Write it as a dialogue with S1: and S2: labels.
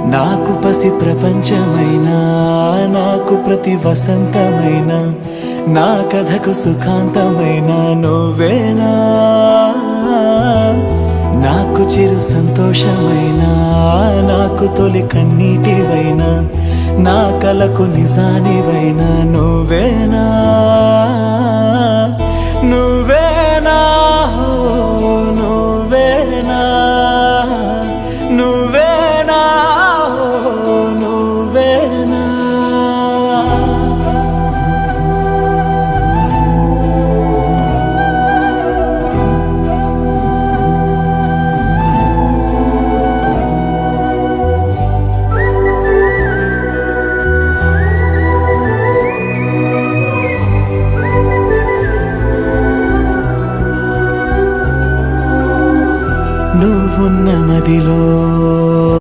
S1: నాకు పసి ప్రపంచమైనా, నాకు ప్రతి వసంతమైన, నా కథకు సుఖాంతమైన నువ్వేనా. నాకు చిరు సంతోషమైనా, నాకు తొలి కన్నీటివైనా, నా కలకు నిజానివైనా నువ్వేనా.